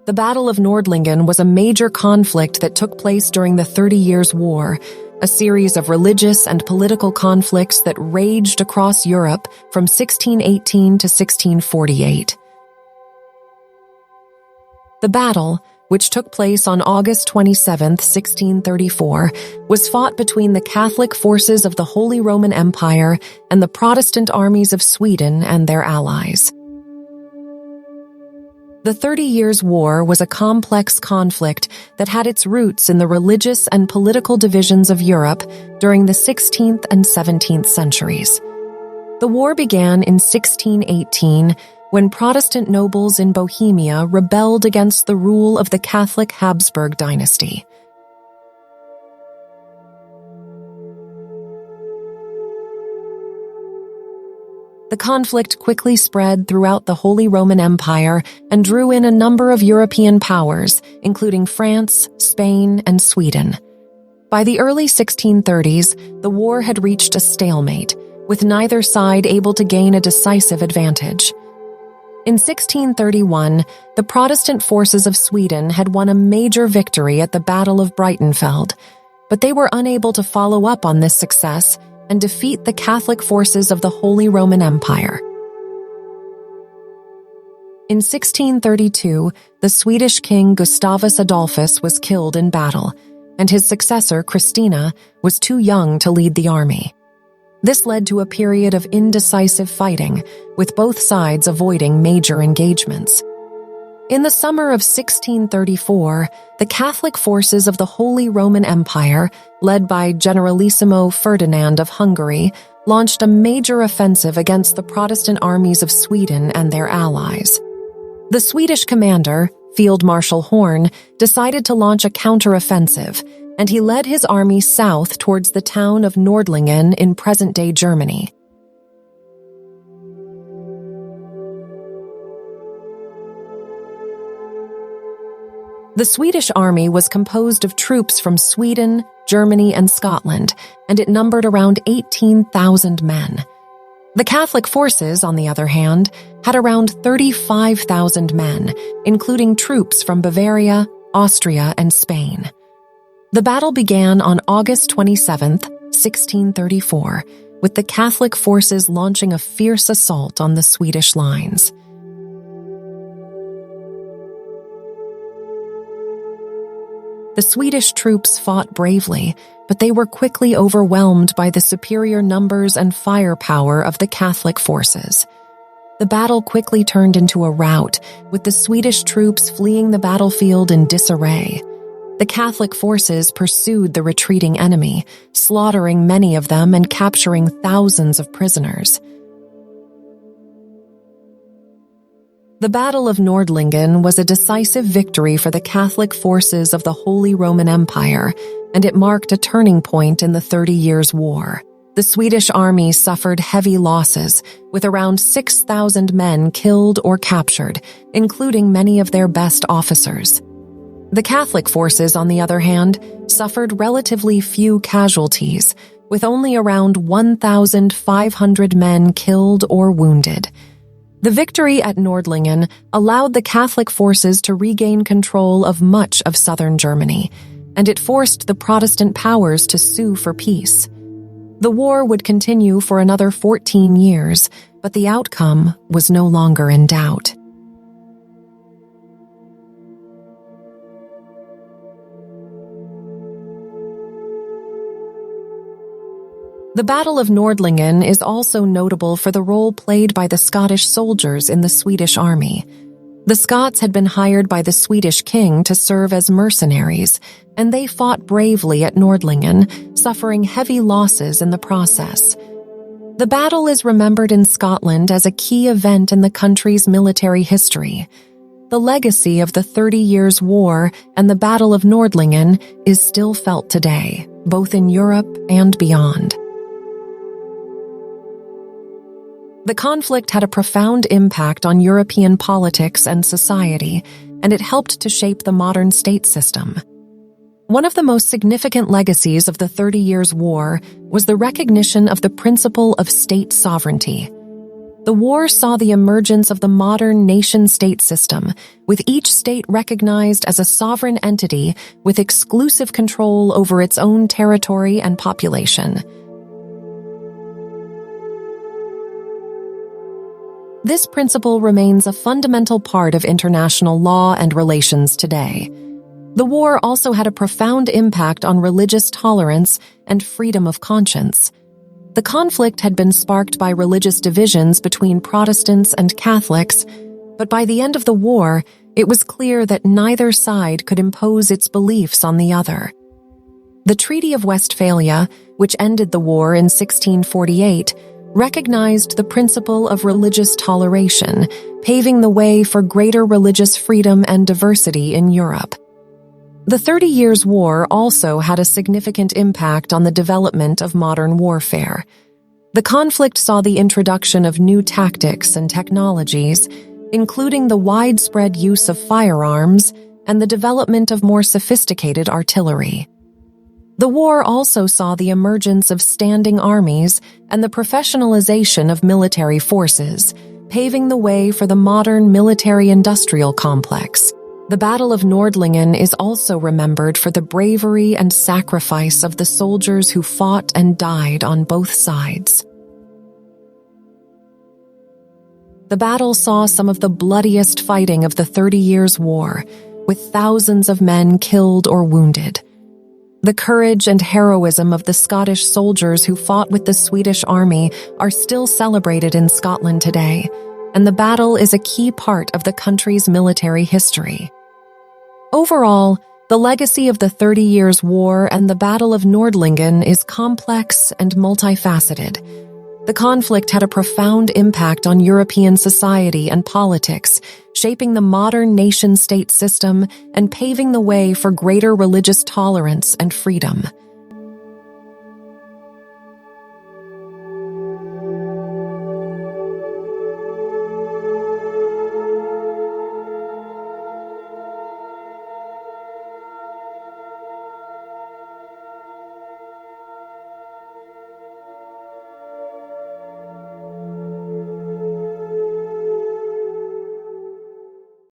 The Battle of Nordlingen was a major conflict that took place during the 30 Years' War, a series of religious and political conflicts that raged across Europe from 1618 to 1648. The battle, which took place on August 27, 1634, was fought between the Catholic forces of the Holy Roman Empire and the Protestant armies of Sweden and their allies. The 30 Years' War was a complex conflict that had its roots in the religious and political divisions of Europe during the 16th and 17th centuries. The war began in 1618 when Protestant nobles in Bohemia rebelled against the rule of the Catholic Habsburg dynasty. The conflict quickly spread throughout the Holy Roman Empire and drew in a number of European powers, including France, Spain, and Sweden. By the early 1630s, the war had reached a stalemate, with neither side able to gain a decisive advantage. In 1631, the Protestant forces of Sweden had won a major victory at the Battle of Breitenfeld, but they were unable to follow up on this success and defeat the Catholic forces of the Holy Roman Empire. In 1632, the Swedish king Gustavus Adolphus was killed in battle, and his successor, Christina, was too young to lead the army. This led to a period of indecisive fighting, with both sides avoiding major engagements. In the summer of 1634, the Catholic forces of the Holy Roman Empire, led by Generalissimo Ferdinand of Hungary, launched a major offensive against the Protestant armies of Sweden and their allies. The Swedish commander, Field Marshal Horn, decided to launch a counteroffensive, and he led his army south towards the town of Nordlingen in present-day Germany. The Swedish army was composed of troops from Sweden, Germany, and Scotland, and it numbered around 18,000 men. The Catholic forces, on the other hand, had around 35,000 men, including troops from Bavaria, Austria, and Spain. The battle began on August 27, 1634, with the Catholic forces launching a fierce assault on the Swedish lines. The Swedish troops fought bravely, but they were quickly overwhelmed by the superior numbers and firepower of the Catholic forces. The battle quickly turned into a rout, with the Swedish troops fleeing the battlefield in disarray. The Catholic forces pursued the retreating enemy, slaughtering many of them and capturing thousands of prisoners. The Battle of Nordlingen was a decisive victory for the Catholic forces of the Holy Roman Empire, and it marked a turning point in the 30 Years' War. The Swedish army suffered heavy losses, with around 6,000 men killed or captured, including many of their best officers. The Catholic forces, on the other hand, suffered relatively few casualties, with only around 1,500 men killed or wounded. The victory at Nordlingen allowed the Catholic forces to regain control of much of southern Germany, and it forced the Protestant powers to sue for peace. The war would continue for another 14 years, but the outcome was no longer in doubt. The Battle of Nordlingen is also notable for the role played by the Scottish soldiers in the Swedish army. The Scots had been hired by the Swedish king to serve as mercenaries, and they fought bravely at Nordlingen, suffering heavy losses in the process. The battle is remembered in Scotland as a key event in the country's military history. The legacy of the 30 Years' War and the Battle of Nordlingen is still felt today, both in Europe and beyond. The conflict had a profound impact on European politics and society, and it helped to shape the modern state system. One of the most significant legacies of the 30 Years' War was the recognition of the principle of state sovereignty. The war saw the emergence of the modern nation-state system, with each state recognized as a sovereign entity with exclusive control over its own territory and population. This principle remains a fundamental part of international law and relations today. The war also had a profound impact on religious tolerance and freedom of conscience. The conflict had been sparked by religious divisions between Protestants and Catholics, but by the end of the war, it was clear that neither side could impose its beliefs on the other. The Treaty of Westphalia, which ended the war in 1648, recognized the principle of religious toleration, paving the way for greater religious freedom and diversity in Europe. The 30 Years' War also had a significant impact on the development of modern warfare. The conflict saw the introduction of new tactics and technologies, including the widespread use of firearms and the development of more sophisticated artillery. The war also saw the emergence of standing armies and the professionalization of military forces, paving the way for the modern military-industrial complex. The Battle of Nordlingen is also remembered for the bravery and sacrifice of the soldiers who fought and died on both sides. The battle saw some of the bloodiest fighting of the 30 Years' War, with thousands of men killed or wounded. The courage and heroism of the Scottish soldiers who fought with the Swedish army are still celebrated in Scotland today, and the battle is a key part of the country's military history. Overall, the legacy of the 30 Years' War and the Battle of Nordlingen is complex and multifaceted. The conflict had a profound impact on European society and politics, shaping the modern nation-state system and paving the way for greater religious tolerance and freedom.